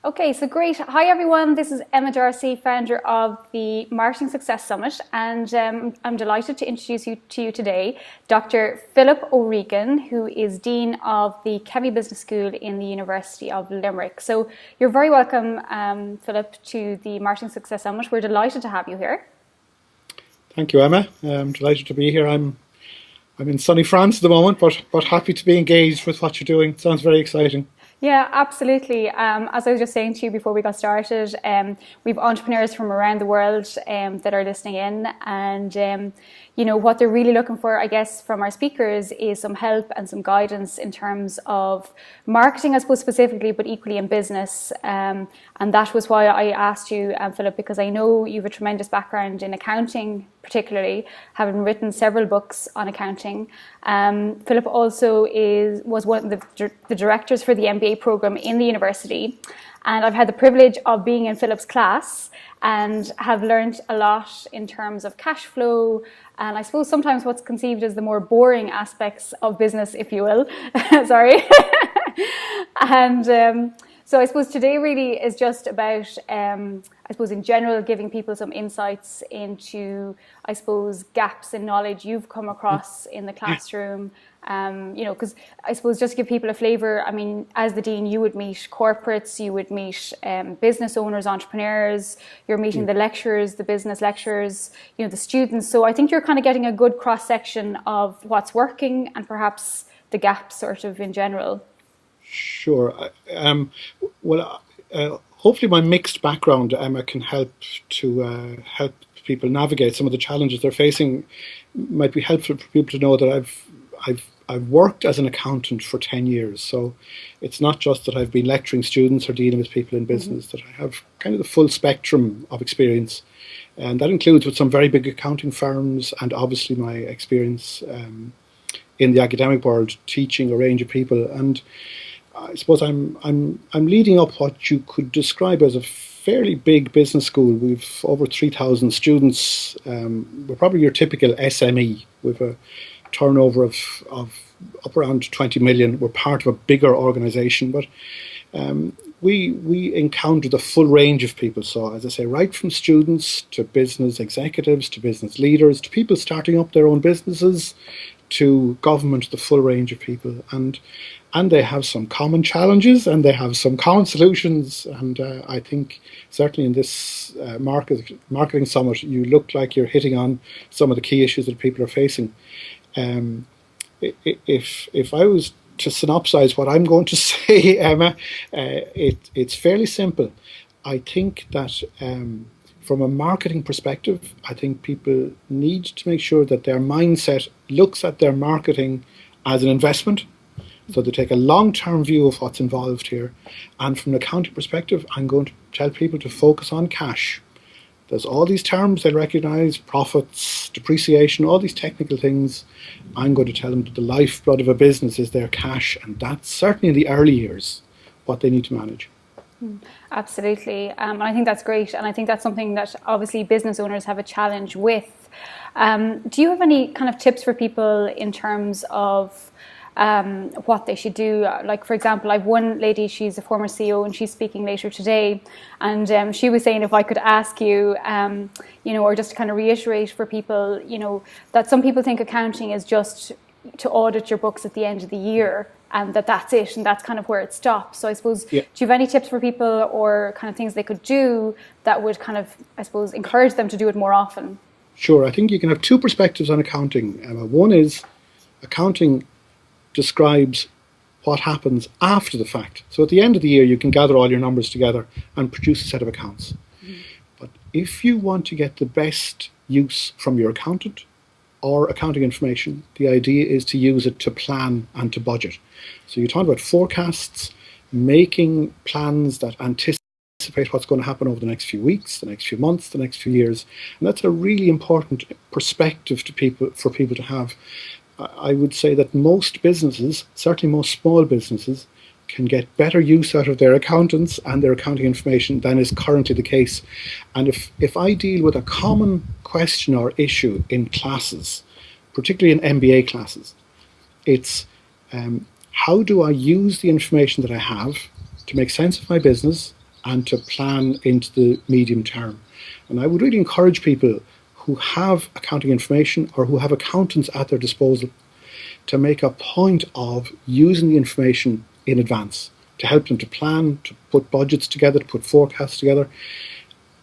Okay, so great. Hi everyone, this is Emma Darcy, founder of the Marketing Success Summit, and I'm delighted to introduce to you today Dr. Philip ORegan, who is Dean of the Kemmy Business School in the University of Limerick. So you're very welcome, Philip, to the Marketing Success Summit. We're delighted to have you here. Thank you, Emma. I'm delighted to be here. I'm in sunny France at the moment, but happy to be engaged with what you're doing. It sounds very exciting. Yeah, absolutely. As I was just saying to you before we got started, we've entrepreneurs from around the world that are listening in, and what they're really looking for, I guess, from our speakers is some help and some guidance in terms of marketing, I suppose, specifically, but equally in business. And that was why I asked you, Philip, because I know you have a tremendous background in accounting, particularly, having written several books on accounting. Philip also was one of the directors for the MBA program in the university, and I've had the privilege of being in Philip's class and have learned a lot in terms of cash flow, and I suppose sometimes what's conceived as the more boring aspects of business, if you will. Sorry. And so I suppose today really is just about, I suppose in general, giving people some insights into, I suppose, gaps in knowledge you've come across in the classroom. Because I suppose just to give people a flavour, I mean, as the Dean, you would meet corporates, you would meet business owners, entrepreneurs, you're meeting the lecturers, the business lecturers, the students. So I think you're kind of getting a good cross-section of what's working and perhaps the gaps sort of in general. Sure. Hopefully my mixed background, Emma, can help people navigate some of the challenges they're facing. Might be helpful for people to know that I've worked as an accountant for 10 years. So it's not just that I've been lecturing students or dealing with people in business, that I have kind of the full spectrum of experience. And that includes with some very big accounting firms, and obviously my experience in the academic world teaching a range of people. And I suppose I'm leading up what you could describe as a fairly big business school. We've over 3,000 students. We're probably your typical SME with a turnover of up around 20 million. We're part of a bigger organisation, but we encounter the full range of people. So as I say, right from students to business executives to business leaders to people starting up their own businesses to government, the full range of people. And they have some common challenges and they have some common solutions. And I think certainly in this marketing summit, you look like you're hitting on some of the key issues that people are facing. If I was to synopsize what I'm going to say, Emma, it's fairly simple. I think that from a marketing perspective, I think people need to make sure that their mindset looks at their marketing as an investment. So they take a long-term view of what's involved here. And from an accounting perspective, I'm going to tell people to focus on cash. There's all these terms they recognise, profits, depreciation, all these technical things. I'm going to tell them that the lifeblood of a business is their cash, and that's certainly in the early years what they need to manage. Absolutely. And I think that's great. And I think that's something that obviously business owners have a challenge with. Do you have any kind of tips for people in terms of what they should do? Like, for example, I've one lady, she's a former CEO and she's speaking later today, and she was saying if I could ask you, or just to kind of reiterate for people, that some people think accounting is just to audit your books at the end of the year and that's it and that's kind of where it stops. So I suppose, do you have any tips for people or kind of things they could do that would kind of, I suppose, encourage them to do it more often? Sure. I think you can have two perspectives on accounting, Emma. One is accounting describes what happens after the fact. So at the end of the year, you can gather all your numbers together and produce a set of accounts. But if you want to get the best use from your accountant or accounting information, the idea is to use it to plan and to budget. So you talk about forecasts, making plans that anticipate what's going to happen over the next few weeks, the next few months, the next few years. And that's a really important perspective for people to have. I would say that most businesses, certainly most small businesses, can get better use out of their accountants and their accounting information than is currently the case. And if I deal with a common question or issue in classes, particularly in MBA classes, it's how do I use the information that I have to make sense of my business and to plan into the medium term. And I would really encourage people who have accounting information or who have accountants at their disposal to make a point of using the information in advance to help them to plan, to put budgets together, to put forecasts together.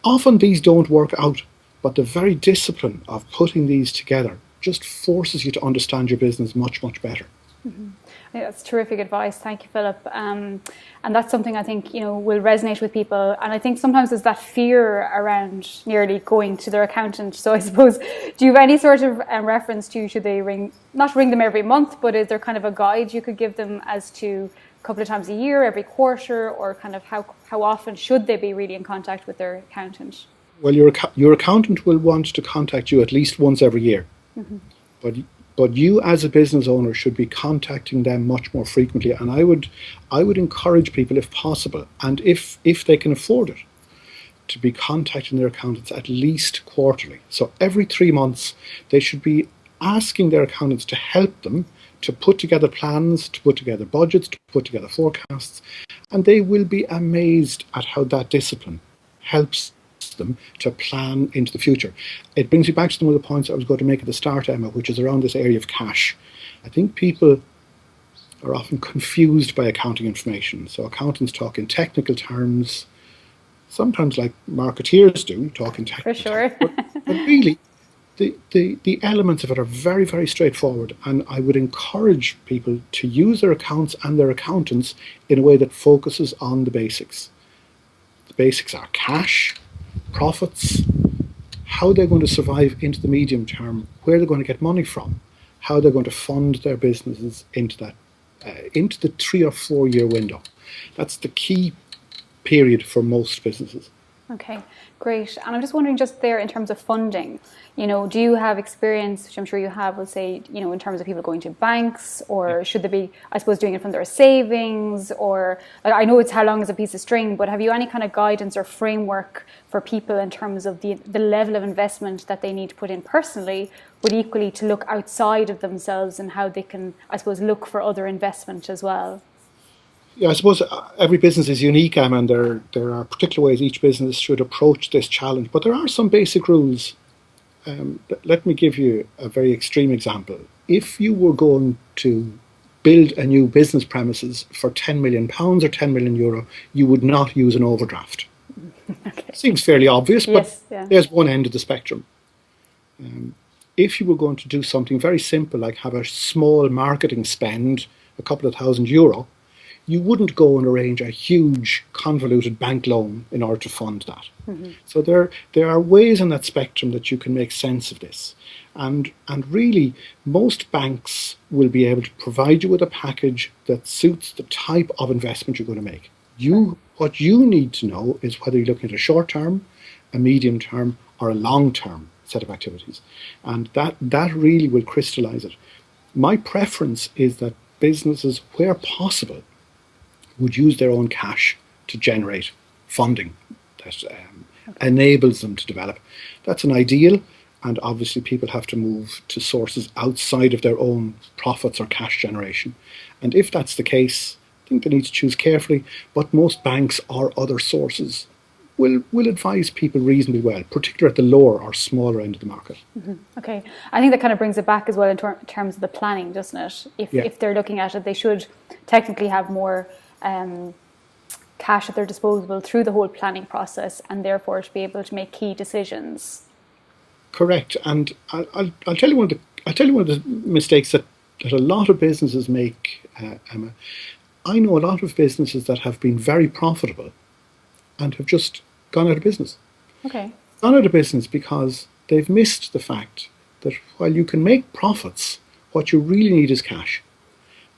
Often these don't work out, but the very discipline of putting these together just forces you to understand your business much, much better. Mm-hmm. I think that's terrific advice. Thank you, Philip. And that's something I think, will resonate with people. And I think sometimes there's that fear around nearly going to their accountant. So I suppose, do you have any sort of reference to, should they not ring them every month, but is there kind of a guide you could give them as to a couple of times a year, every quarter, or kind of how often should they be really in contact with their accountant? Well, your accountant will want to contact you at least once every year. Mm-hmm. But you as a business owner should be contacting them much more frequently. And I would encourage people, if possible, and if they can afford it, to be contacting their accountants at least quarterly. So every 3 months, they should be asking their accountants to help them to put together plans, to put together budgets, to put together forecasts. And they will be amazed at how that discipline helps them to plan into the future. It brings me back to one of the points I was going to make at the start, Emma, which is around this area of cash. I think people are often confused by accounting information. So accountants talk in technical terms, sometimes like marketeers do, talk in technical terms. But really, the elements of it are very, very straightforward. And I would encourage people to use their accounts and their accountants in a way that focuses on the basics. The basics are cash, profits, how they're going to survive into the medium term, where they're going to get money from, how they're going to fund their businesses into the 3 or 4 year window. That's the key period for most businesses. Okay, great. And I'm just wondering, just there in terms of funding, do you have experience, which I'm sure you have, let's say, in terms of people going to banks, or should they be, I suppose, doing it from their savings, or I know it's how long is a piece of string, but have you any kind of guidance or framework for people in terms of the level of investment that they need to put in personally, but equally to look outside of themselves and how they can, I suppose, look for other investment as well? Yeah, I suppose every business is unique, Emma, and there are particular ways each business should approach this challenge. But there are some basic rules. Let me give you a very extreme example. If you were going to build a new business premises for £10 million or €10 million, you would not use an overdraft. Okay. Seems fairly obvious, but there's one end of the spectrum. If you were going to do something very simple, like have a small marketing spend, a couple of €1,000, you wouldn't go and arrange a huge convoluted bank loan in order to fund that. Mm-hmm. So there are ways on that spectrum that you can make sense of this. And really, most banks will be able to provide you with a package that suits the type of investment you're going to make. What you need to know is whether you're looking at a short term, a medium term, or a long term set of activities. And that really will crystallize it. My preference is that businesses, where possible, would use their own cash to generate funding that enables them to develop. That's an ideal, and obviously people have to move to sources outside of their own profits or cash generation. And if that's the case, I think they need to choose carefully, but most banks or other sources will advise people reasonably well, particularly at the lower or smaller end of the market. Mm-hmm. Okay. I think that kind of brings it back as well in terms of the planning, doesn't it? If they're looking at it, they should technically have more cash at their disposal through the whole planning process, and therefore to be able to make key decisions. Correct. And I'll tell you one of the mistakes that a lot of businesses make, Emma. I know a lot of businesses that have been very profitable and have just gone out of business. Okay. Gone out of business because they've missed the fact that while you can make profits, what you really need is cash.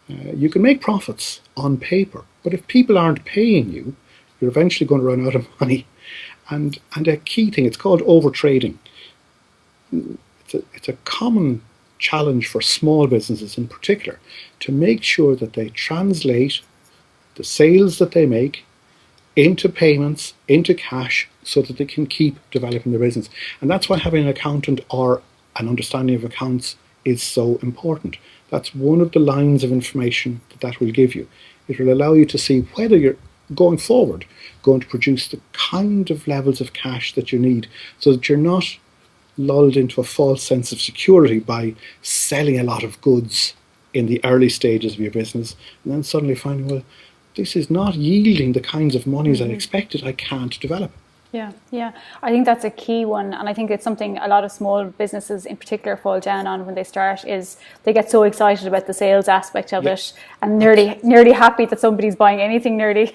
You can make profits on paper, but if people aren't paying you, you're eventually going to run out of money. And a key thing, it's called overtrading. It's a common challenge for small businesses in particular to make sure that they translate the sales that they make into payments, into cash, so that they can keep developing their business. And that's why having an accountant or an understanding of accounts is so important. That's one of the lines of information that will give you. It will allow you to see whether going forward going to produce the kind of levels of cash that you need so that you're not lulled into a false sense of security by selling a lot of goods in the early stages of your business and then suddenly finding, well, this is not yielding the kinds of monies I expected, I can't develop. Yeah. I think that's a key one, and I think it's something a lot of small businesses in particular fall down on when they start, is they get so excited about the sales aspect of it and nearly happy that somebody's buying anything nearly.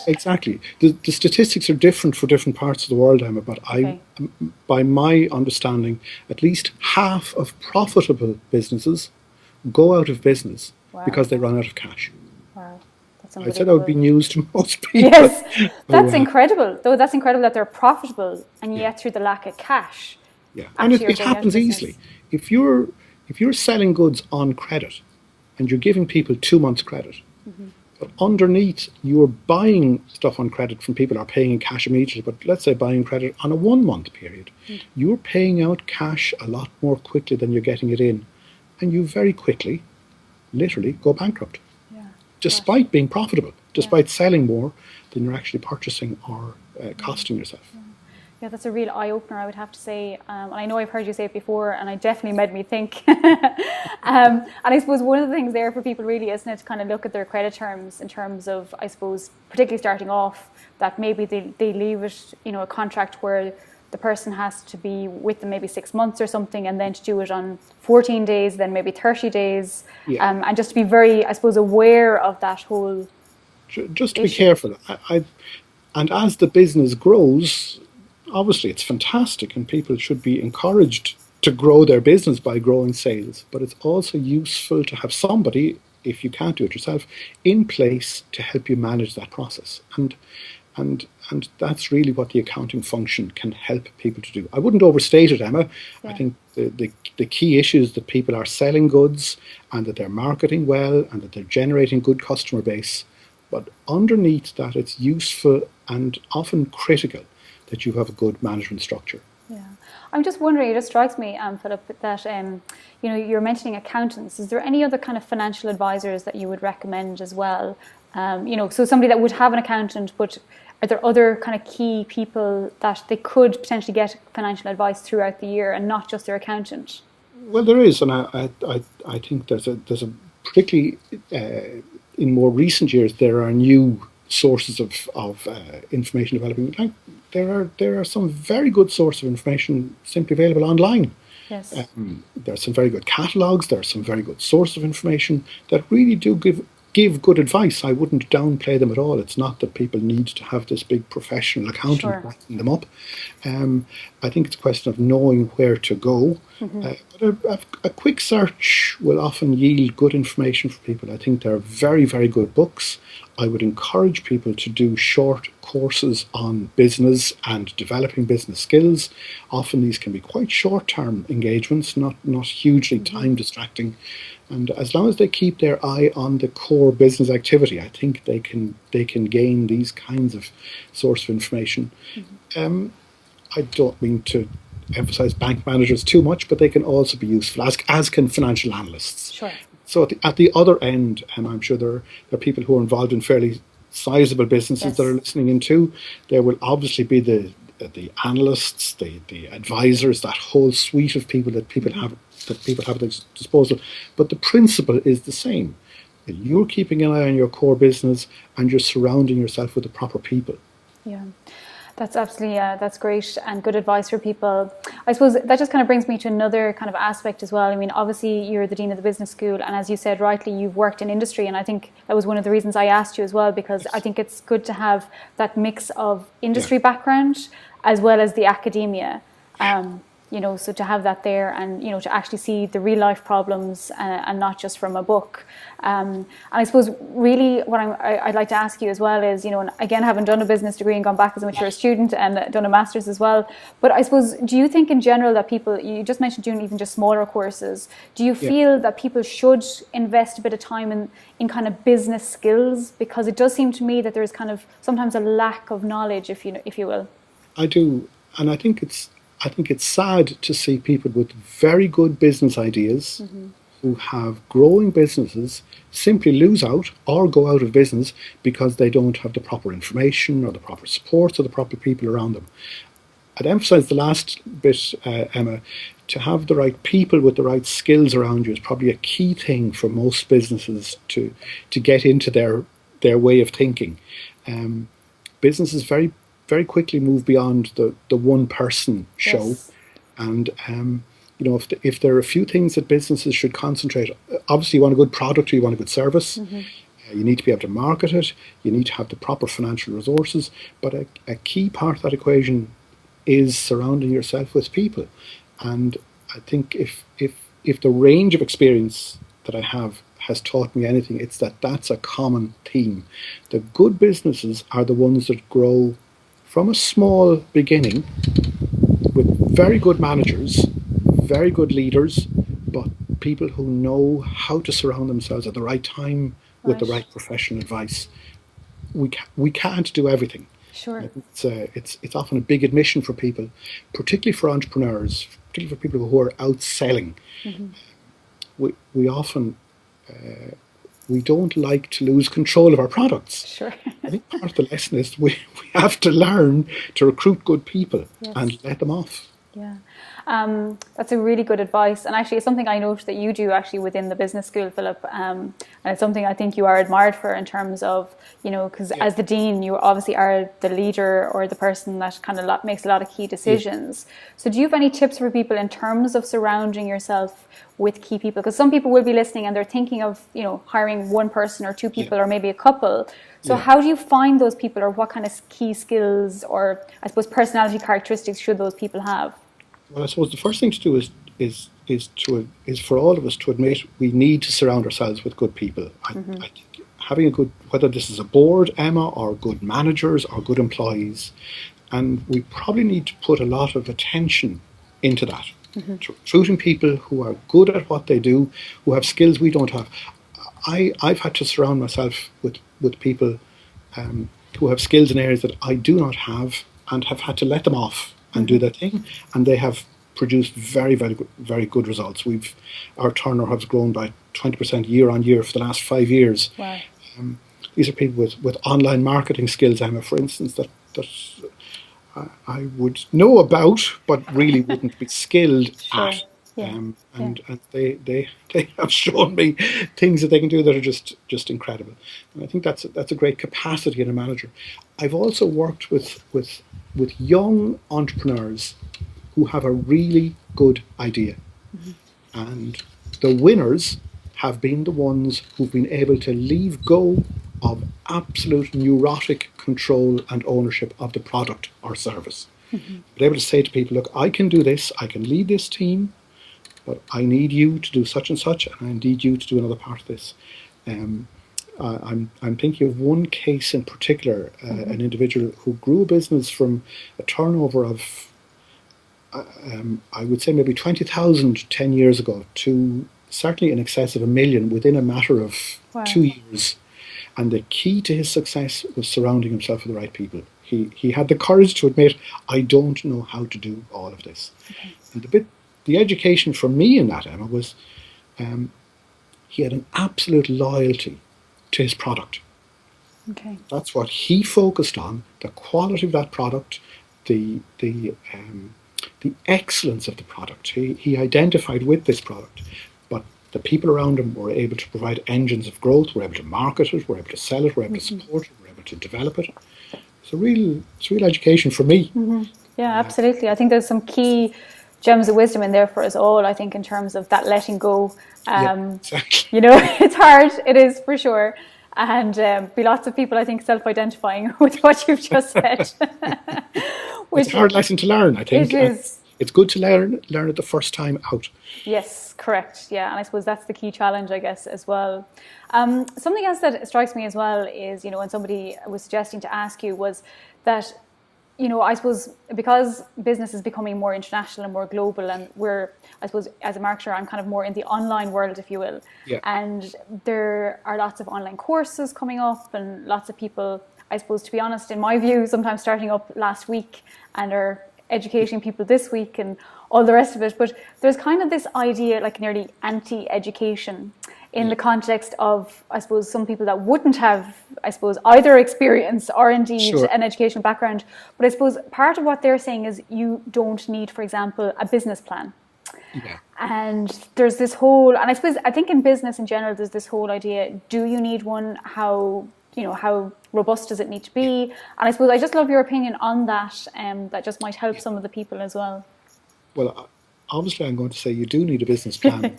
Exactly. The statistics are different for different parts of the world, Emma, but by my understanding, at least half of profitable businesses go out of business because they run out of cash. Wow. I said that would be news to most people. Yes, that's incredible. Though that's incredible that they're profitable, and yet through the lack of cash. Yeah, and it happens easily. If you're selling goods on credit, and you're giving people 2 months credit, but underneath you're buying stuff on credit from people who are paying in cash immediately. But let's say buying credit on a 1 month period, you're paying out cash a lot more quickly than you're getting it in, and you very quickly, literally, go bankrupt. Despite being profitable, despite selling more than you're actually purchasing or costing yourself. Yeah, that's a real eye-opener, I would have to say. And I know I've heard you say it before, and it definitely made me think. And I suppose one of the things there for people really, isn't it, to kind of look at their credit terms in terms of, I suppose, particularly starting off, that maybe they leave it, a contract where the person has to be with them maybe 6 months or something, and then to do it on 14 days, then maybe 30 days. And just to be very, I suppose, aware of that whole just to issue. Be careful. And as the business grows, obviously it's fantastic and people should be encouraged to grow their business by growing sales. But it's also useful to have somebody, if you can't do it yourself, in place to help you manage that process. And that's really what the accounting function can help people to do. I wouldn't overstate it, Emma. I think the key issue is that people are selling goods and that they're marketing well and that they're generating good customer base. But underneath that, it's useful and often critical that you have a good management structure. Yeah. I'm just wondering, it just strikes me, Philip, that you're mentioning accountants. Is there any other kind of financial advisors that you would recommend as well? So somebody that would have an accountant, but are there other kind of key people that they could potentially get financial advice throughout the year and not just their accountant? Well, there is, and I think there's a particularly in more recent years there are new sources of information developing. Like there are some very good sources of information simply available online. Yes. There are some very good catalogues. There are some very good sources of information that really do give good advice. I wouldn't downplay them at all. It's not that people need to have this big professional accountant backing them up. I think it's a question of knowing where to go. But a quick search will often yield good information for people. I think there are very, very good books. I would encourage people to do short courses on business and developing business skills. Often these can be quite short-term engagements, not hugely time distracting. And as long as they keep their eye on the core business activity, I think they can gain these kinds of source of information. I don't mean to emphasize bank managers too much, but they can also be useful, as can financial analysts. Sure. So at the other end, and I'm sure there are people who are involved in fairly sizable businesses that are listening in too. There will obviously be the analysts, the advisors, that whole suite of people that people have at their disposal. But the principle is the same. You're keeping an eye on your core business and you're surrounding yourself with the proper people. Yeah. That's absolutely, that's great and good advice for people. I suppose that just kind of brings me to another kind of aspect as well. I mean, obviously you're the Dean of the Business School, and as you said rightly, you've worked in industry, and I think that was one of the reasons I asked you as well, because I think it's good to have that mix of industry background as well as the academia. So to have that there and, to actually see the real life problems and not just from a book. And I suppose really what I'd like to ask you as well is, and again, having done a business degree and gone back as a mature student and done a master's as well, but I suppose, do you think in general that people, you just mentioned doing even just smaller courses, do you feel that people should invest a bit of time in kind of business skills? Because it does seem to me that there's kind of sometimes a lack of knowledge, if you will. I do, and I think it's sad to see people with very good business ideas who have growing businesses simply lose out or go out of business because they don't have the proper information or the proper support or the proper people around them. I'd emphasize the last bit, Emma. To have the right people with the right skills around you is probably a key thing for most businesses to get into their way of thinking. Businesses very quickly move beyond the one person show, Yes. and if there are a few things that businesses should concentrate, obviously you want a good product or you want a good service. You need to be able to market it. You need to have the proper financial resources. But a key part of that equation is surrounding yourself with people. And I think if the range of experience that I have has taught me anything, it's that's a common theme. The good businesses are the ones that grow from a small beginning with very good managers, very good leaders, but people who know how to surround themselves at the right time with the Right. right professional advice. We can't do everything. Sure. It's often a big admission for people, particularly for entrepreneurs, particularly for people who are out selling. We often we don't like to lose control of our products. Sure. I think part of the lesson is we have to learn to recruit good people Yes. and let them off. Yeah, that's a really good advice, and actually it's something I noticed that you do actually within the business school, Philip, and it's something I think you are admired for in terms of, because as the dean you obviously are the leader or the person that kind of makes a lot of key decisions. So do you have any tips for people in terms of surrounding yourself with key people? Because some people will be listening and they're thinking of hiring one person or two people or maybe a couple. So how do you find those people, or what kind of key skills or I suppose personality characteristics should those people have? Well, I suppose the first thing to do is for all of us to admit we need to surround ourselves with good people. I think having a good, whether this is a board, Emma, or good managers or good employees, and we probably need to put a lot of attention into that. To recruiting people who are good at what they do, who have skills we don't have. I've had to surround myself with people who have skills in areas that I do not have, and have had to let them off and do their thing, and they have produced very good results. Our turnover has grown by 20% year on year for the last 5 years. Wow. These are people with online marketing skills, Emma, for instance, that I would know about, but really wouldn't be skilled Sure. at. Yeah. And they have shown me things that they can do that are just incredible. And I think that's a great capacity in a manager. I've also worked with young entrepreneurs who have a really good idea, and the winners have been the ones who've been able to leave go of absolute neurotic control and ownership of the product or service. Be able to say to people, look, I can do this, I can lead this team, but I need you to do such and such, and I need you to do another part of this. I'm thinking of one case in particular, an individual who grew a business from a turnover of, I would say maybe 20,000 10 years ago to certainly in excess of 1 million within a matter of Wow. 2 years. And the key to his success was surrounding himself with the right people. He had the courage to admit, I don't know how to do all of this. And the education for me in that, Emma, was he had an absolute loyalty to his product. Okay. That's what he focused on, the quality of that product, the excellence of the product. He identified with this product, but the people around him were able to provide engines of growth, were able to market it, were able to sell it, were able to support it, were able to develop it. It's real education for me. Yeah, absolutely. I think there's some key gems of wisdom in there for us all, I think, in terms of that letting go. Exactly. It's hard. It is, for sure. And be lots of people, I think, self-identifying with what you've just said. It's a hard lesson to learn, I think. It is. It's good to learn it the first time out. Yes, correct. Yeah, and I suppose that's the key challenge, I guess, as well. Something else that strikes me as well is, when somebody was suggesting to ask you was that, I suppose because business is becoming more international and more global, and I suppose as a marketer, I'm kind of more in the online world, if you will. Yeah. And there are lots of online courses coming up, and lots of people, I suppose, to be honest, in my view, sometimes starting up last week and are educating people this week and all the rest of it. But there's kind of this idea, like nearly anti-education, in the context of, I suppose, some people that wouldn't have, I suppose, either experience or indeed an educational background. But I suppose part of what they're saying is you don't need, for example, a business plan. Yeah. And there's this whole, and I think in business in general, there's this whole idea, do you need one? How robust does it need to be? And I suppose I just love your opinion on that, that just might help some of the people as well. Well, obviously I'm going to say you do need a business plan.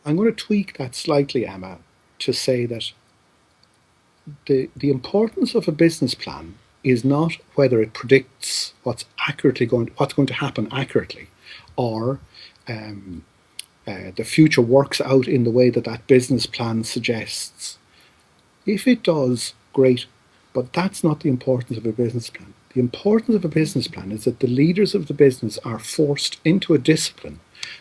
I'm going to tweak that slightly, Emma, to say that the importance of a business plan is not whether it predicts what's going to happen accurately, or the future works out in the way that business plan suggests. If it does, great, but that's not the importance of a business plan. The importance of a business plan is that the leaders of the business are forced into a discipline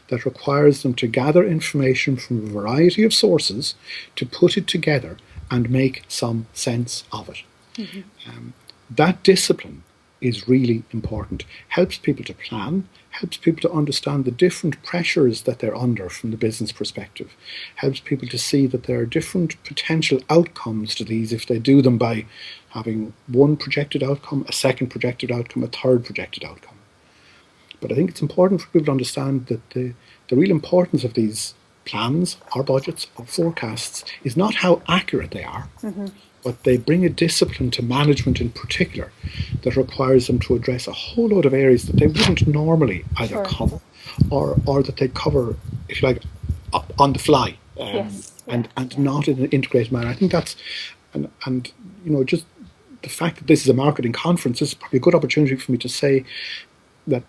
that requires them to gather information from a variety of sources, to put it together and make some sense of it. Mm-hmm. That discipline is really important. Helps people to plan, helps people to understand the different pressures that they're under from the business perspective, helps people to see that there are different potential outcomes to these if they do them by having one projected outcome, a second projected outcome, a third projected outcome. But I think it's important for people to understand that the real importance of these plans or budgets or forecasts is not how accurate they are, mm-hmm. but they bring a discipline to management in particular that requires them to address a whole load of areas that they wouldn't normally either cover or that they cover, if you like, on the fly, and not in an integrated manner. I think that's, and just the fact that this is a marketing conference, this is probably a good opportunity for me to say that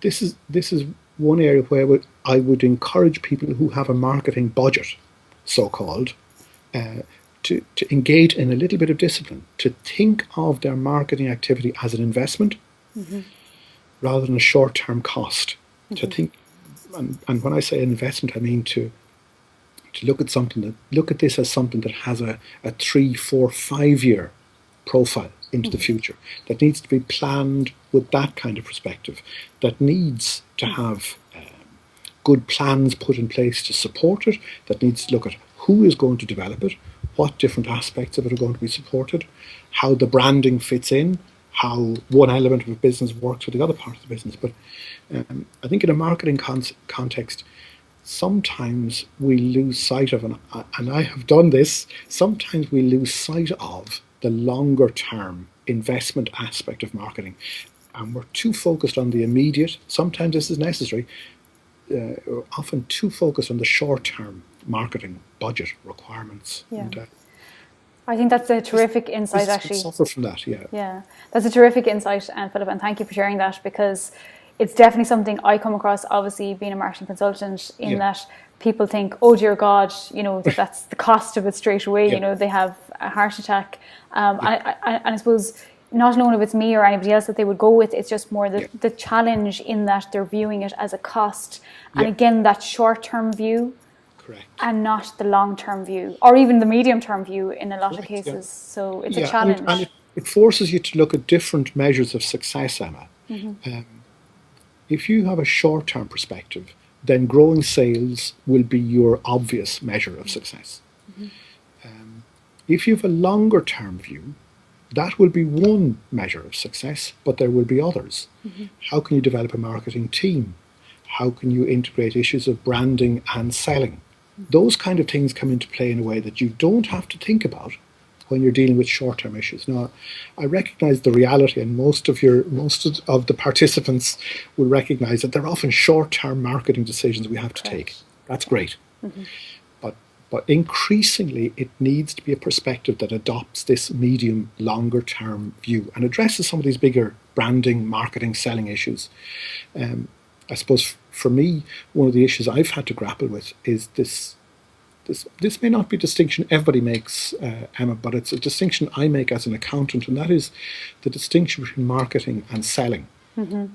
this is one area where I would encourage people who have a marketing budget, so-called, to engage in a little bit of discipline, to think of their marketing activity as an investment, mm-hmm. rather than a short-term cost. Mm-hmm. To think, and when I say investment, I mean to look at this as something that has a 3, 4, 5 year profile into the future, that needs to be planned with that kind of perspective, that needs to have good plans put in place to support it, that needs to look at who is going to develop it, what different aspects of it are going to be supported, how the branding fits in, how one element of a business works with the other part of the business. But I think in a marketing context, sometimes we lose sight of, and I have done this, sometimes we lose sight of the longer term investment aspect of marketing. And we're too focused on the immediate. Sometimes this is necessary. We're often too focused on the short term marketing budget requirements. Yeah. And, I think that's a terrific insight, actually. Suffer from that, yeah. Yeah, that's a terrific insight, Philip, and thank you for sharing that, because it's definitely something I come across, obviously being a marketing consultant, in that people think, oh dear God, that's the cost of it straight away. They have a heart attack. And I suppose not alone if it's me or anybody else that they would go with, it's just more the challenge in that they're viewing it as a cost. And again, that short-term view. Correct. And not the long-term view, or even the medium-term view in a lot of cases. Yeah. So it's a challenge. And it forces you to look at different measures of success, Emma. Mm-hmm. If you have a short-term perspective, then growing sales will be your obvious measure of success. Mm-hmm. If you have a longer-term view, that will be one measure of success, but there will be others. Mm-hmm. How can you develop a marketing team? How can you integrate issues of branding and selling? Those kind of things come into play in a way that you don't have to think about when you're dealing with short-term issues. Now, I recognise the reality, and most of the participants will recognise that they're often short-term marketing decisions we have to take. That's great. Mm-hmm. But increasingly, it needs to be a perspective that adopts this medium, longer-term view and addresses some of these bigger branding, marketing, selling issues. I suppose for me, one of the issues I've had to grapple with is this may not be a distinction everybody makes, Emma, but it's a distinction I make as an accountant, and that is the distinction between marketing and selling. Mm-hmm.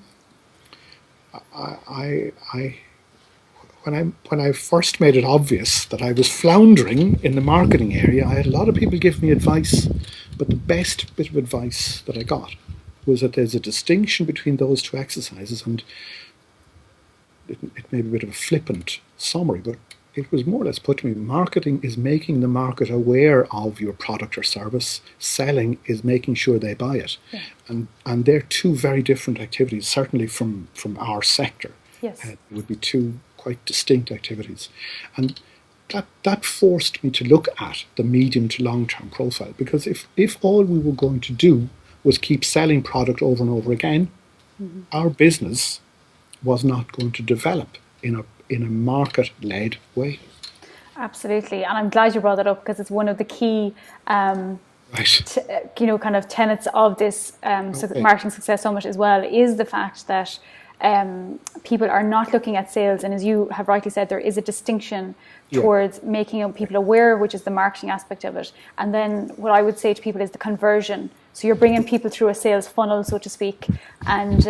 When I first made it obvious that I was floundering in the marketing area, I had a lot of people give me advice, but the best bit of advice that I got was that there's a distinction between those two exercises, and it may be a bit of a flippant summary, but it was more or less put to me, marketing is making the market aware of your product or service. Selling is making sure they buy it. Yeah. And they're two very different activities, certainly from our sector. Yes. It would be two quite distinct activities. And that forced me to look at the medium to long-term profile, because if all we were going to do was keep selling product over and over again, our business was not going to develop in a market-led way. Absolutely, and I'm glad you brought that up, because it's one of the key, kind of tenets of this Marketing Success Summit as well, is the fact that people are not looking at sales, and as you have rightly said, there is a distinction towards making people aware, which is the marketing aspect of it, and then what I would say to people is the conversion. So you're bringing people through a sales funnel, so to speak, and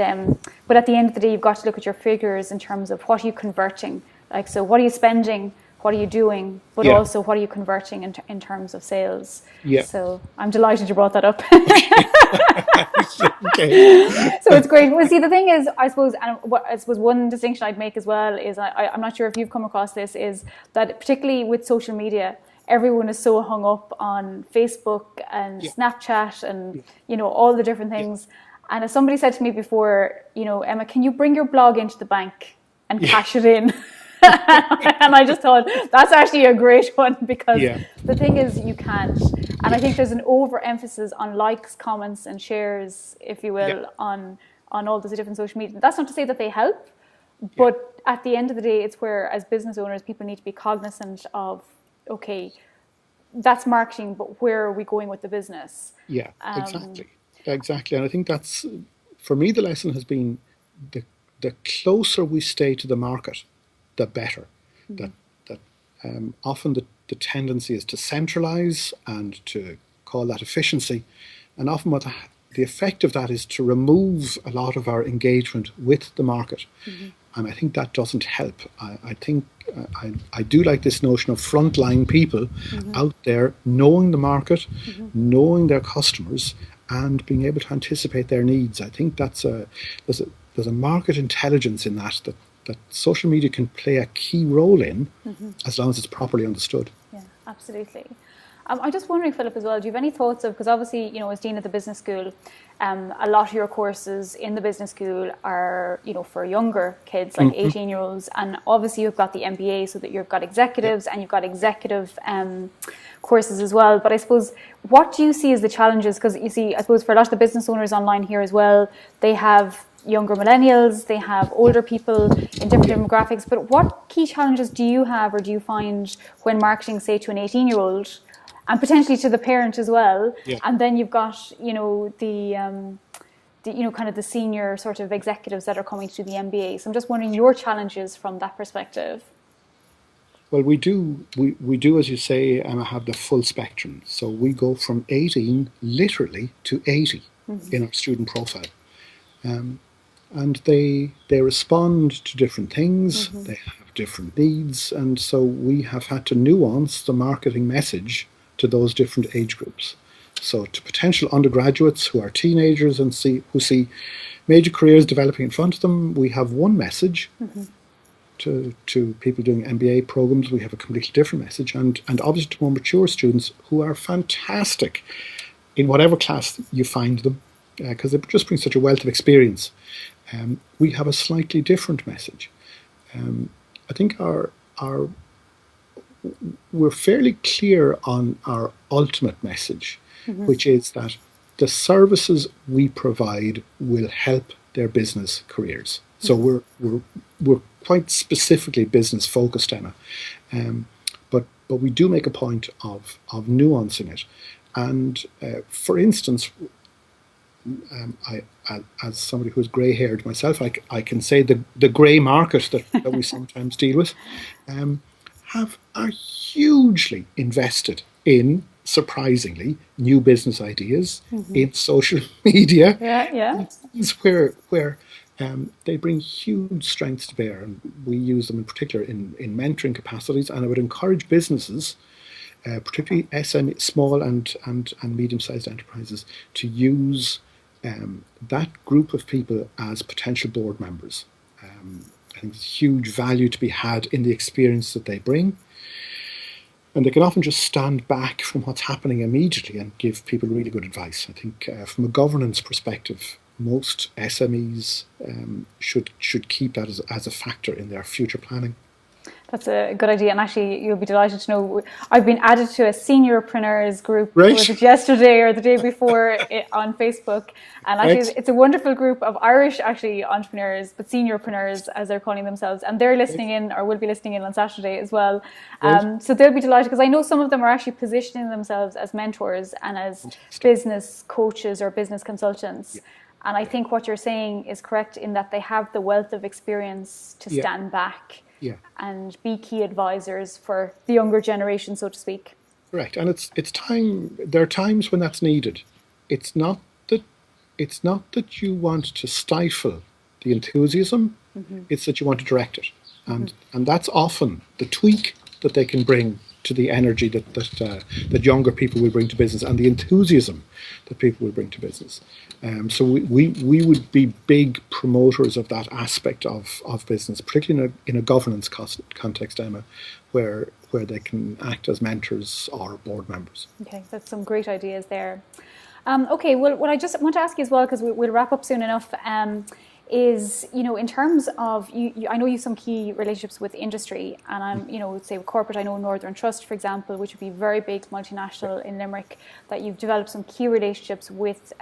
but at the end of the day, you've got to look at your figures in terms of what are you converting, like, so what are you spending, what are you doing, but also what are you converting in terms of sales. So I'm delighted you brought that up. Okay. So it's great. Well, see, the thing is, I suppose one distinction I'd make as well is, I'm not sure if you've come across this, is that particularly with social media, everyone is so hung up on Facebook and Snapchat and, all the different things. And as somebody said to me before, Emma, can you bring your blog into the bank and cash it in? And I just thought, that's actually a great one, because the thing is, you can't. And I think there's an overemphasis on likes, comments and shares, if you will, on all those different social media. That's not to say that they help, but at the end of the day, it's where, as business owners, people need to be cognizant of, okay, that's marketing, but where are we going with the business? Yeah, exactly. And I think that's, for me, the lesson has been the closer we stay to the market, the better. That often the tendency is to centralize and to call that efficiency, and often what the effect of that is to remove a lot of our engagement with the market. And I think that doesn't help. I think I do like this notion of frontline people out there knowing the market, knowing their customers, and being able to anticipate their needs. I think there's a market intelligence in that social media can play a key role in, as long as it's properly understood. Yeah, absolutely. I'm just wondering, Philip, as well, do you have any thoughts of, because obviously, as Dean of the Business School, a lot of your courses in the business school are, for younger kids, like 18-year-olds, and obviously you've got the MBA, so that you've got executives and you've got executive courses as well. But I suppose, what do you see as the challenges? Because you see, I suppose for a lot of the business owners online here as well, they have younger millennials, they have older people in different demographics, but what key challenges do you have, or do you find when marketing, say, to an 18-year-old, and potentially to the parent as well, and then you've got, the kind of the senior sort of executives that are coming to the MBA. So I'm just wondering your challenges from that perspective. Well, we do, as you say, Emma, have the full spectrum. So we go from 18 literally to 80 in our student profile. And they respond to different things, they have different needs, and so we have had to nuance the marketing message to those different age groups. So to potential undergraduates who are teenagers and who see major careers developing in front of them, we have one message. To people doing MBA programs, we have a completely different message, and obviously to more mature students who are fantastic in whatever class you find them, because they just bring such a wealth of experience. We have a slightly different message. I think we're fairly clear on our ultimate message, which is that the services we provide will help their business careers. So we're quite specifically business focused, Emma, but we do make a point of nuancing it. And for instance, as somebody who's grey-haired myself, I can say the grey market that we sometimes deal with are hugely invested in, surprisingly, new business ideas in social media. It's where they bring huge strengths to bear, and we use them in particular in mentoring capacities. And I would encourage businesses, particularly SME, small and medium-sized enterprises, to use that group of people as potential board members. I think there's huge value to be had in the experience that they bring. And they can often just stand back from what's happening immediately and give people really good advice. I think from a governance perspective, most SMEs should keep that as a factor in their future planning. That's a good idea, and actually you'll be delighted to know I've been added to a Seniorpreneurs group. Right. Was it yesterday or the day before on Facebook? And actually it's a wonderful group of Irish entrepreneurs, but Seniorpreneurs as they're calling themselves, and they're listening in, or will be listening in on Saturday as well. So they'll be delighted, because I know some of them are actually positioning themselves as mentors and as business coaches or business consultants. Yeah. And I think what you're saying is correct in that they have the wealth of experience to stand back. Yeah. And be key advisors for the younger generation, so to speak. Correct, and it's time. There are times when that's needed. It's not that you want to stifle the enthusiasm. Mm-hmm. It's that you want to direct it, and that's often the tweak that they can bring to the energy that younger people will bring to business, and the enthusiasm that people will bring to business. So we would be big promoters of that aspect of business, particularly in a governance context, Emma, where they can act as mentors or board members. Okay, that's some great ideas there. Okay, well, what I just want to ask you as well, because we'll wrap up soon enough, is, in terms of, I know you have some key relationships with industry, and I'm, say with corporate, I know Northern Trust, for example, which would be very big multinational in Limerick, that you've developed some key relationships with,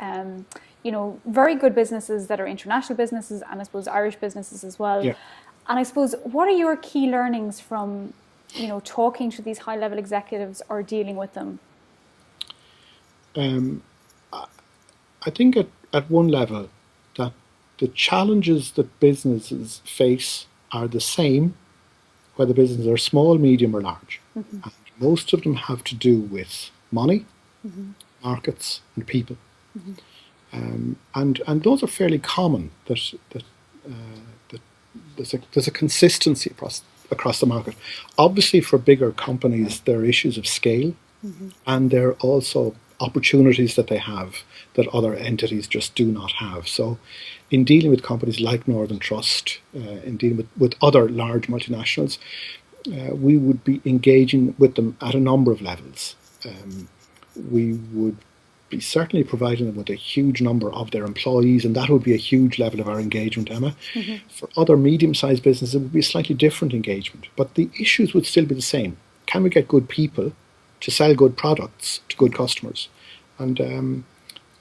very good businesses that are international businesses, and I suppose Irish businesses as well. Yeah. And I suppose, what are your key learnings from, talking to these high-level executives or dealing with them? I think at one level that the challenges that businesses face are the same, whether businesses are small, medium or large. Mm-hmm. And most of them have to do with money, markets and people. Mm-hmm. And those are fairly common, that there's a consistency across the market. Obviously for bigger companies there are issues of scale, and there are also opportunities that they have that other entities just do not have. So in dealing with companies like Northern Trust, in dealing with other large multinationals, we would be engaging with them at a number of levels. We would be certainly providing them with a huge number of their employees, and that would be a huge level of our engagement, Emma. Mm-hmm. For other medium-sized businesses, it would be a slightly different engagement, but the issues would still be the same. Can we get good people to sell good products to good customers? And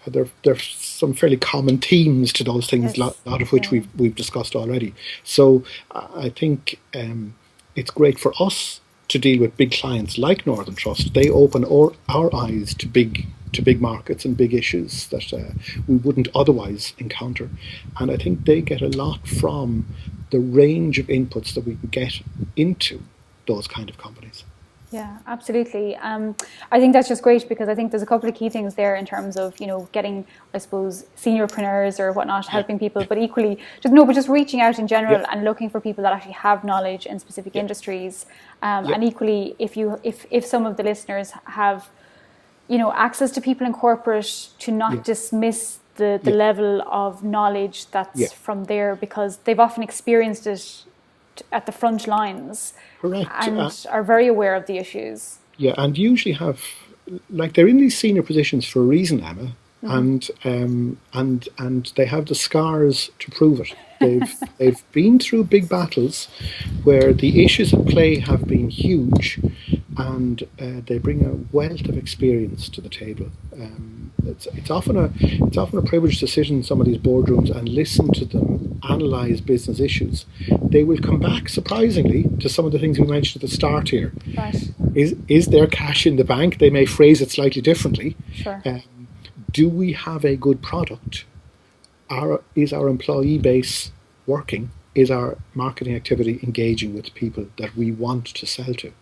there's some fairly common themes to those things, yes. lot of which we've discussed already. So I think it's great for us to deal with big clients like Northern Trust. They open our eyes to big markets and big issues that we wouldn't otherwise encounter. And I think they get a lot from the range of inputs that we can get into those kind of companies. Yeah, absolutely. I think that's just great, because I think there's a couple of key things there in terms of, getting, I suppose, seniorpreneurs or whatnot, helping people, but equally, just reaching out in general and looking for people that actually have knowledge in specific industries. And equally, if some of the listeners have, access to people in corporate, to not dismiss the level of knowledge that's from there, because they've often experienced it at the front lines. Correct. And are very aware of the issues. Yeah, and usually have, they're in these senior positions for a reason, Emma, and they have the scars to prove it. They've been through big battles where the issues at play have been huge, and they bring a wealth of experience to the table. It's often a privileged to sit in some of these boardrooms and listen to them analyse business issues. They will come back surprisingly to some of the things we mentioned at the start here. Right. Is there cash in the bank? They may phrase it slightly differently. Sure. Do we have a good product? Is our employee base working? Is our marketing activity engaging with people that we want to sell to?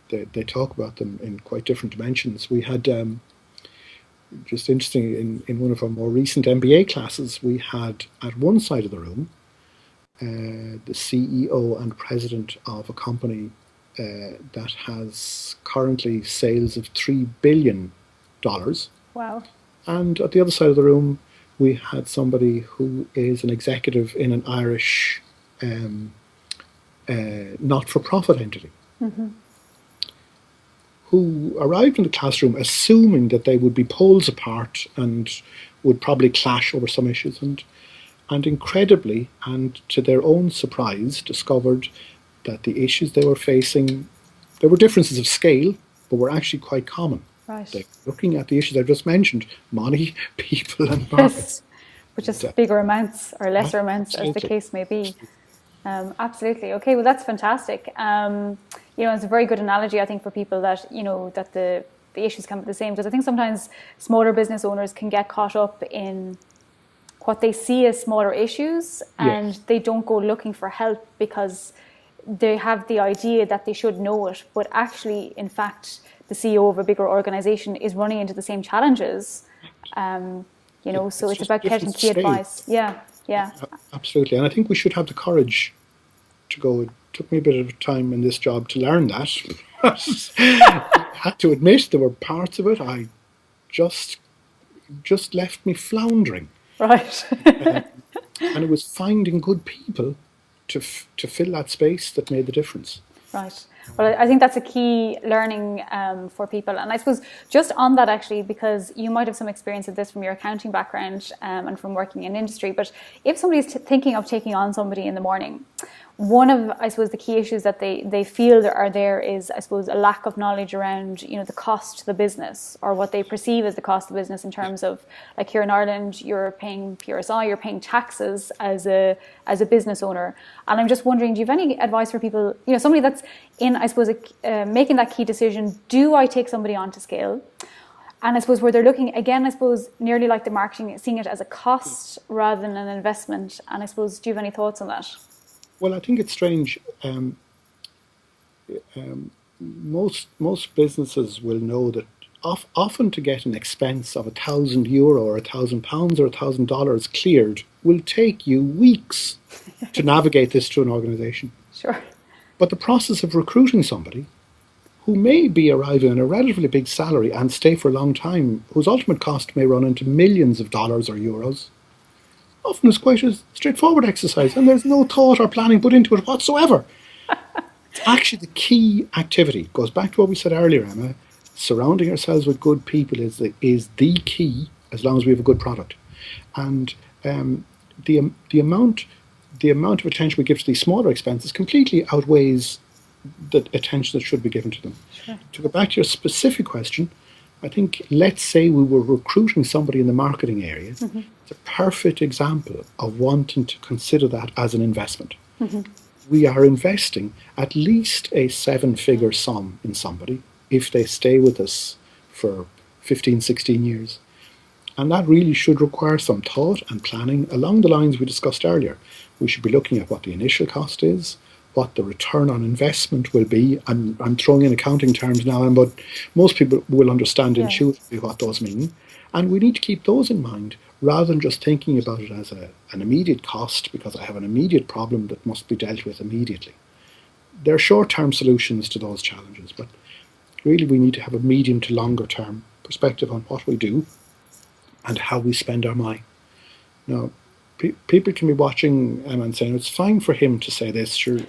They talk about them in quite different dimensions. We had, just interesting, in one of our more recent MBA classes, we had at one side of the room the CEO and president of a company that has currently sales of $3 billion. Wow. And at the other side of the room, we had somebody who is an executive in an Irish not-for-profit entity, who arrived in the classroom assuming that they would be poles apart and would probably clash over some issues, and incredibly, and to their own surprise, discovered that the issues they were facing, there were differences of scale, but were actually quite common. Right. They're looking at the issues I just mentioned: money, people, and markets. Yes, but just bigger amounts or lesser amounts, as the case may be. Absolutely. Okay, well, that's fantastic. It's a very good analogy, I think, for people that, that the issues can be the same. Because I think sometimes smaller business owners can get caught up in what they see as smaller issues, and they don't go looking for help because they have the idea that they should know it. But actually, in fact, the CEO of a bigger organization is running into the same challenges. So it's about getting key advice. Yeah. Absolutely. And I think we should have the courage to go. It took me a bit of time in this job to learn that. I had to admit there were parts of it I just left me floundering. Right. And it was finding good people to fill that space that made the difference. Right. Well, I think that's a key learning for people. And I suppose just on that, actually, because you might have some experience of this from your accounting background and from working in industry, but if somebody's thinking of taking on somebody in the morning, one of, I suppose, the key issues that they feel are there is, I suppose, a lack of knowledge around, the cost to the business, or what they perceive as the cost of the business, in terms of, like here in Ireland, you're paying PRSI, you're paying taxes as a business owner. And I'm just wondering, do you have any advice for people, somebody that's in, I suppose, making that key decision, do I take somebody on to scale? And I suppose where they're looking, again, I suppose, nearly like the marketing, seeing it as a cost rather than an investment. And I suppose, do you have any thoughts on that? Well, I think it's strange. Most businesses will know that often to get an expense of €1,000 or £1,000 or $1,000 cleared will take you weeks to navigate this through an organisation. Sure. But the process of recruiting somebody who may be arriving on a relatively big salary and stay for a long time, whose ultimate cost may run into millions of dollars or euros, often is quite a straightforward exercise, and there's no thought or planning put into it whatsoever. It's actually the key activity. It goes back to what we said earlier, Emma. Surrounding ourselves with good people is the key, as long as we have a good product. And the amount of attention we give to these smaller expenses completely outweighs the attention that should be given to them. Sure. To go back to your specific question, I think, let's say we were recruiting somebody in the marketing area. Mm-hmm. It's a perfect example of wanting to consider that as an investment. Mm-hmm. We are investing at least a 7-figure sum in somebody if they stay with us for 15, 16 years. And that really should require some thought and planning along the lines we discussed earlier. We should be looking at what the initial cost is, what the return on investment will be. I'm throwing in accounting terms now, but most people will understand intuitively what those mean. And we need to keep those in mind rather than just thinking about it as an immediate cost because I have an immediate problem that must be dealt with immediately. There are short-term solutions to those challenges, but really we need to have a medium to longer term perspective on what we do and how we spend our money. Now, people can be watching Emma and saying, it's fine for him to say this, sure,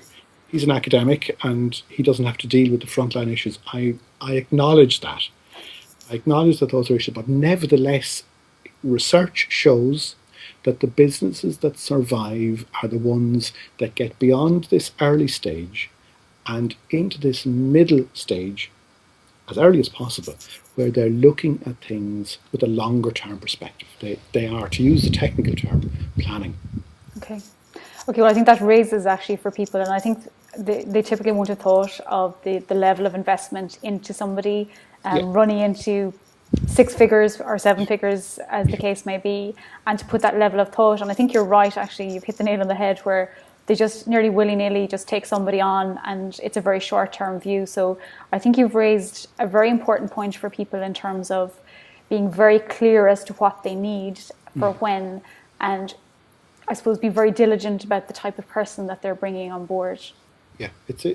he's an academic and he doesn't have to deal with the frontline issues. I acknowledge that. I acknowledge that those are issues, but nevertheless, research shows that the businesses that survive are the ones that get beyond this early stage and into this middle stage as early as possible, where they're looking at things with a longer term perspective. They are, to use the technical term, planning. Okay, well, I think that raises actually for people, and I think they typically won't have thought of the level of investment into somebody running into 6 figures or 7 figures, as the case may be, and to put that level of thought. And I think you're right, actually, you've hit the nail on the head, where they just nearly willy-nilly just take somebody on, and it's a very short-term view. So I think you've raised a very important point for people in terms of being very clear as to what they need for when, and I suppose be very diligent about the type of person that they're bringing on board. Yeah, it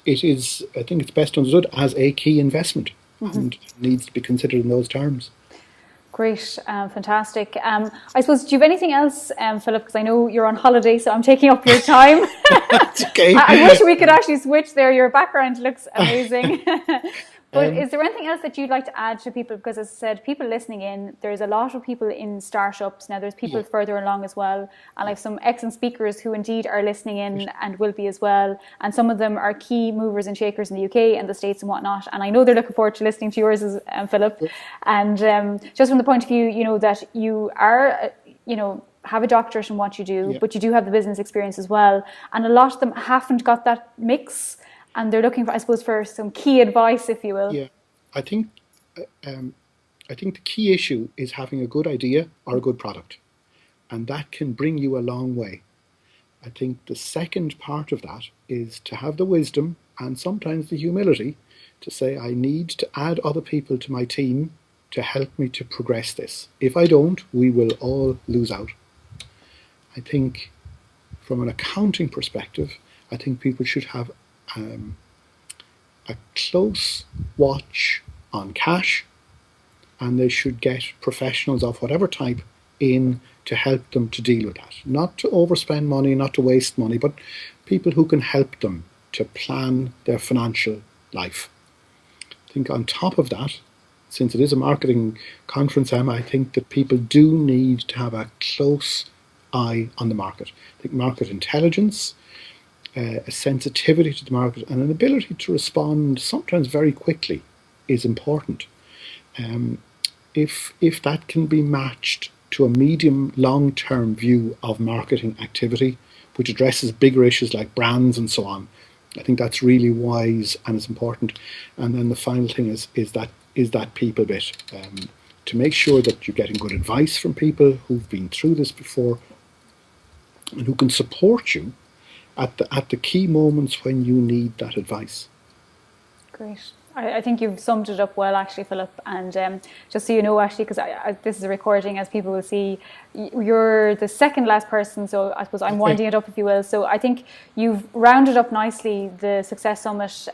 is. I think it's best understood as a key investment and needs to be considered in those terms. Great, fantastic. I suppose, do you have anything else, Philip? Because I know you're on holiday, so I'm taking up your time. That's okay. I wish we could actually switch there. Your background looks amazing. But is there anything else that you'd like to add to people? Because as I said, people listening in, there's a lot of people in startups. Now there's people further along as well. And I have some excellent speakers who indeed are listening in and will be as well. And some of them are key movers and shakers in the UK and the States and whatnot. And I know they're looking forward to listening to yours, Philip. And just from the point of view, that you are, have a doctorate in what you do, but you do have the business experience as well. And a lot of them haven't got that mix. And they're looking for, I suppose, for some key advice, if you will. Yeah, I think the key issue is having a good idea or a good product, and that can bring you a long way. I think the second part of that is to have the wisdom and sometimes the humility to say, I need to add other people to my team to help me to progress this. If I don't, we will all lose out. I think from an accounting perspective, I think people should have a close watch on cash, and they should get professionals of whatever type in to help them to deal with that. Not to overspend money, not to waste money, but people who can help them to plan their financial life. I think on top of that, since it is a marketing conference, Emma, I think that people do need to have a close eye on the market. I think market intelligence, a sensitivity to the market, and an ability to respond sometimes very quickly is important. If that can be matched to a medium long-term view of marketing activity, which addresses bigger issues like brands and so on, I think that's really wise and it's important. And then the final thing is that people bit, to make sure that you're getting good advice from people who've been through this before and who can support you at the key moments when you need that advice. Great. I think you've summed it up well, actually, Philip. And just so you know, actually, because this is a recording, as people will see, you're the second last person. So I suppose I'm winding it up, if you will. So I think you've rounded up nicely the Success Summit.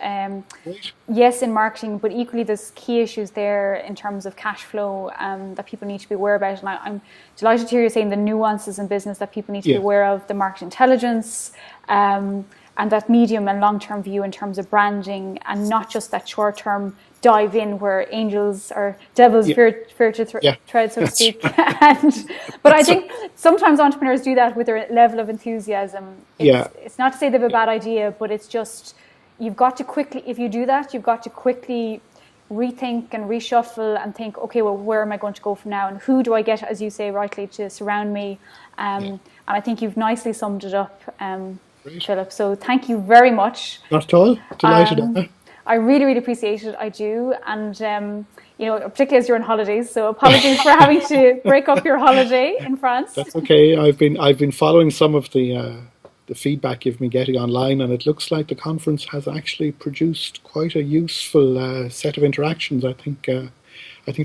Yes, in marketing, but equally there's key issues there in terms of cash flow that people need to be aware about. And I'm delighted to hear you saying the nuances in business that people need to be aware of, the market intelligence, and that medium and long-term view in terms of branding, and not just that short-term dive in where angels or devils fear to tread, so to speak. But I think sometimes entrepreneurs do that with their level of enthusiasm. It's not to say they have a bad idea, but it's just, you've got to quickly, if you do that, you've got to quickly rethink and reshuffle and think, okay, well, where am I going to go from now? And who do I get, as you say rightly, to surround me? And I think you've nicely summed it up, Philip. So thank you very much. Not at all. Delighted. I really, really appreciate it. I do. And, particularly as you're on holidays, so apologies for having to break up your holiday in France. That's okay. I've been following some of the feedback you've been getting online, and it looks like the conference has actually produced quite a useful set of interactions. I think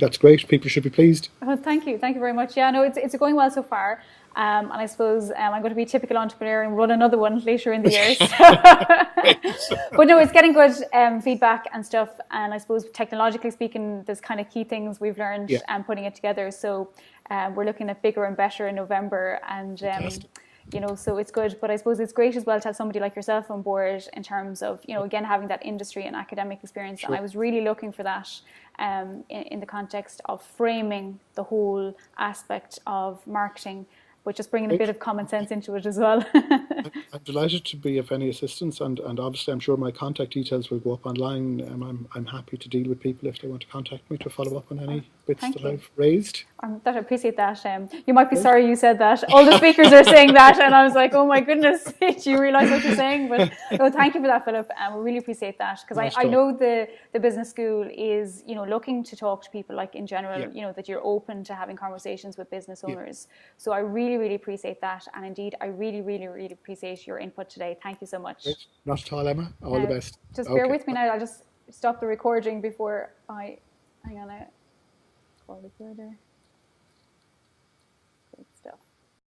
that's great. People should be pleased. Oh, thank you very much. Yeah, no, it's going well so far. And I suppose I'm going to be a typical entrepreneur and run another one later in the year. But no, it's getting good feedback and stuff. And I suppose technologically speaking, there's kind of key things we've learned and putting it together. So we're looking at bigger and better in November. And so it's good. But I suppose it's great as well to have somebody like yourself on board in terms of, again, having that industry and academic experience. Sure. And I was really looking for that in the context of framing the whole aspect of marketing, but just bringing a bit of common sense into it as well. I'm delighted to be of any assistance, and obviously I'm sure my contact details will go up online. I'm happy to deal with people if they want to contact me to follow up on any bits I've raised. I appreciate that. You might be sorry you said that. All the speakers are saying that, and I was like, oh my goodness, do you realise what you're saying? But no, thank you for that, Philip. We really appreciate that, because I know the business school is, looking to talk to people, like in general, that you're open to having conversations with business owners. So I really, really appreciate that, and indeed, I really, really, really appreciate your input today. Thank you so much. Great. Not at all, Emma. All the best. Just bear with me now. I'll just stop the recording before I hang on out. Scroll it further.